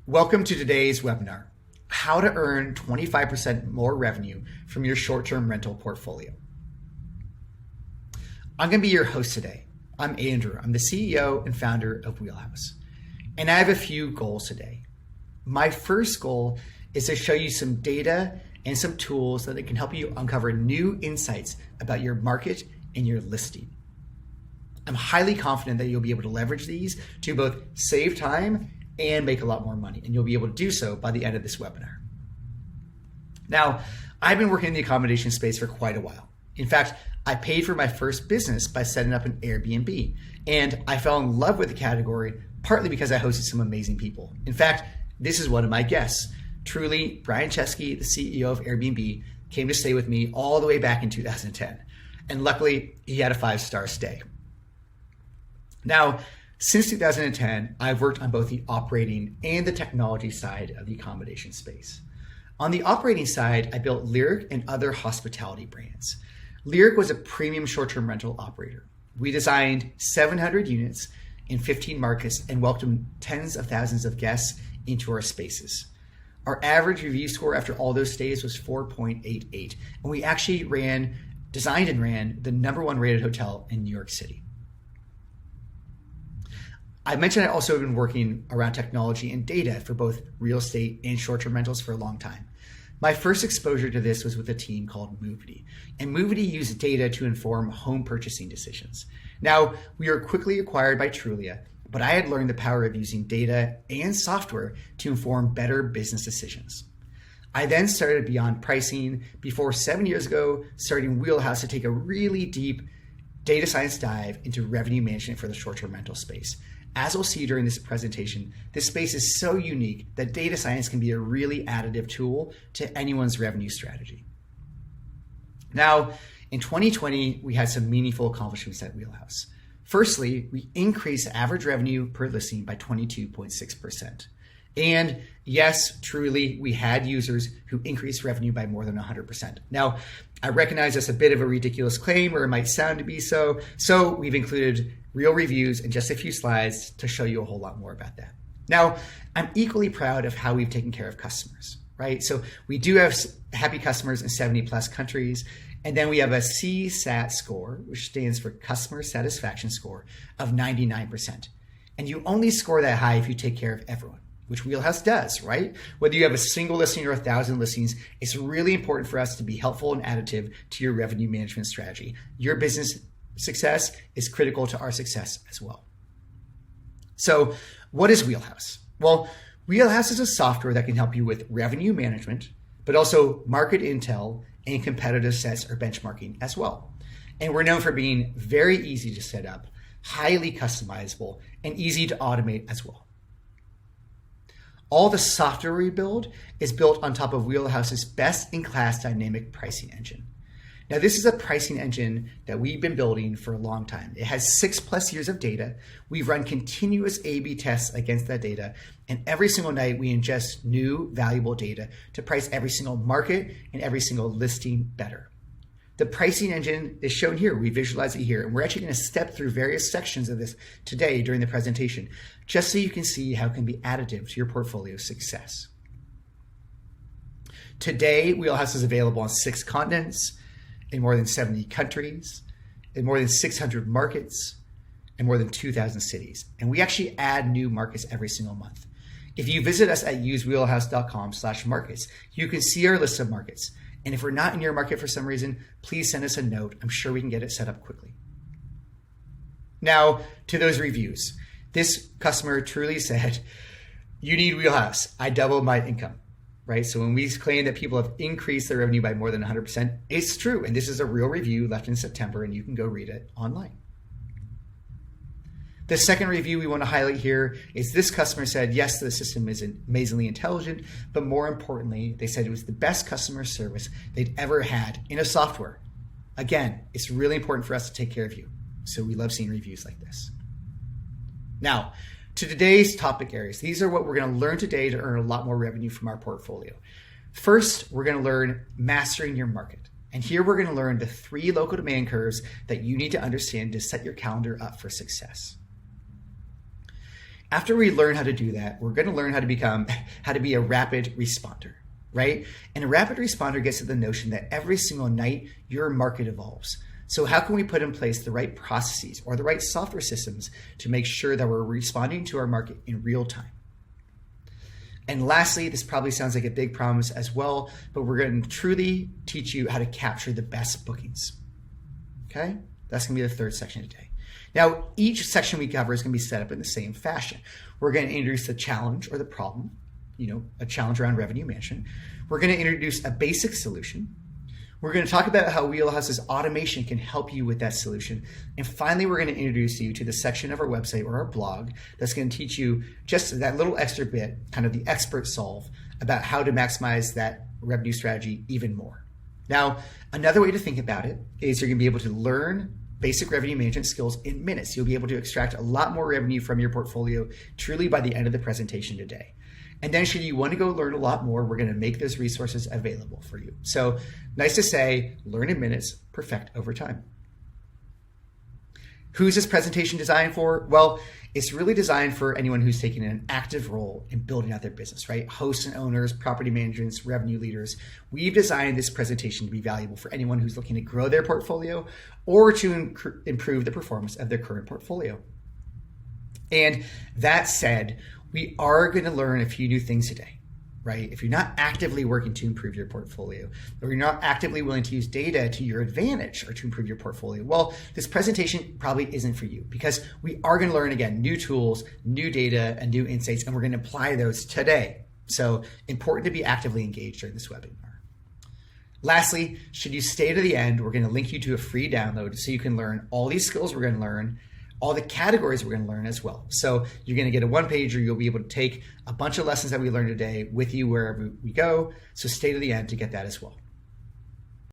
Welcome to today's webinar, How to Earn 25% More Revenue from Your Short-Term Rental Portfolio. I'm going to be your host today. I'm Andrew. I'm the CEO and founder of Wheelhouse. And I have a few goals today. My first goal is to show you some data and some tools that can help you uncover new insights about your market and your listing. I'm highly confident that you'll be able to leverage these to both save time and make a lot more money. And you'll be able to do so by the end of this webinar. Now, I've been working in the accommodation space for quite a while. In fact, I paid for my first business by setting up an Airbnb. And I fell in love with the category, partly because I hosted some amazing people. In fact, this is one of my guests. Truly, Brian Chesky, the CEO of Airbnb, came to stay with me all the way back in 2010. And luckily, he had a 5-star stay. Now, since 2010, I've worked on both the operating and the technology side of the accommodation space. On the operating side, I built Lyric and other hospitality brands. Lyric was a premium short-term rental operator. We designed 700 units in 15 markets and welcomed tens of thousands of guests into our spaces. Our average review score after all those stays was 4.88, and we actually designed and ran the #1 rated hotel in New York City. I mentioned I also have been working around technology and data for both real estate and short-term rentals for a long time. My first exposure to this was with a team called Movity, and Movity used data to inform home purchasing decisions. Now, we were quickly acquired by Trulia, but I had learned the power of using data and software to inform better business decisions. I then started Beyond Pricing before 7 years ago, starting Wheelhouse to take a really deep data science dive into revenue management for the short-term rental space. As we'll see during this presentation, this space is so unique that data science can be a really additive tool to anyone's revenue strategy. Now, in 2020, we had some meaningful accomplishments at Wheelhouse. Firstly, we increased average revenue per listing by 22.6%. And yes, truly, we had users who increased revenue by more than 100%. Now, I recognize that's a bit of a ridiculous claim, or it might sound to be so. So we've included real reviews and just a few slides to show you a whole lot more about that. Now, I'm equally proud of how we've taken care of customers, right? So we do have happy customers in 70 plus countries. And then we have a CSAT score, which stands for Customer Satisfaction Score, of 99%. And you only score that high if you take care of everyone, which Wheelhouse does, right? Whether you have a single listing or 1,000 listings, it's really important for us to be helpful and additive to your revenue management strategy. Your business success is critical to our success as well. So what is Wheelhouse? Well, Wheelhouse is a software that can help you with revenue management, but also market intel and competitive sets or benchmarking as well. And we're known for being very easy to set up, highly customizable, and easy to automate as well. All the software we build is built on top of Wheelhouse's best-in-class dynamic pricing engine. Now, this is a pricing engine that we've been building for a long time. It has 6+ years of data. We've run continuous A/B tests against that data, and every single night we ingest new valuable data to price every single market and every single listing better. The pricing engine is shown here. We visualize it here, and we're actually going to step through various sections of this today during the presentation, just so you can see how it can be additive to your portfolio success. Today, Wheelhouse is available on 6 continents, in more than 70 countries, in more than 600 markets, and more than 2,000 cities. And we actually add new markets every single month. If you visit us at usewheelhouse.com/markets, you can see our list of markets. And if we're not in your market for some reason, please send us a note. I'm sure we can get it set up quickly. Now, to those reviews. This customer truly said, "You need Wheelhouse. I doubled my income." Right? So when we claim that people have increased their revenue by more than 100%, it's true. And this is a real review left in September, and you can go read it online. The second review we want to highlight here is this customer said, yes, the system is amazingly intelligent, but more importantly, they said it was the best customer service they'd ever had in a software. Again, it's really important for us to take care of you. So we love seeing reviews like this. Now, to today's topic areas. These are what we're going to learn today to earn a lot more revenue from our portfolio. First, we're going to learn mastering your market. And here we're going to learn the 3 local demand curves that you need to understand to set your calendar up for success. After we learn how to do that, we're going to learn how to be a rapid responder, right? And a rapid responder gets to the notion that every single night your market evolves. So how can we put in place the right processes or the right software systems to make sure that we're responding to our market in real time? And lastly, this probably sounds like a big promise as well, but we're going to truly teach you how to capture the best bookings. Okay? That's going to be the third section today. Now, each section we cover is going to be set up in the same fashion. We're going to introduce the challenge or the problem, a challenge around revenue management. We're going to introduce a basic solution. We're going to talk about how Wheelhouse's automation can help you with that solution. And finally, we're going to introduce you to the section of our website or our blog that's going to teach you just that little extra bit, kind of the expert solve, about how to maximize that revenue strategy even more. Now, another way to think about it is you're going to be able to learn basic revenue management skills in minutes. You'll be able to extract a lot more revenue from your portfolio truly by the end of the presentation today. And then should you want to go learn a lot more, we're going to make those resources available for you. So nice to say, learn in minutes, perfect over time. Who's this presentation designed for? Well, it's really designed for anyone who's taking an active role in building out their business, right? Hosts and owners, property managers, revenue leaders. We've designed this presentation to be valuable for anyone who's looking to grow their portfolio or to improve the performance of their current portfolio. And that said, we are going to learn a few new things today, right? If you're not actively working to improve your portfolio, or you're not actively willing to use data to your advantage or to improve your portfolio, well, this presentation probably isn't for you, because we are going to learn, again, new tools, new data, and new insights, and we're going to apply those today. So important to be actively engaged during this webinar. Lastly, should you stay to the end, we're going to link you to a free download so you can learn all these skills we're going to learn, all the categories we're going to learn as well. So you're going to get a one-pager. You'll be able to take a bunch of lessons that we learned today with you wherever we go. So stay to the end to get that as well.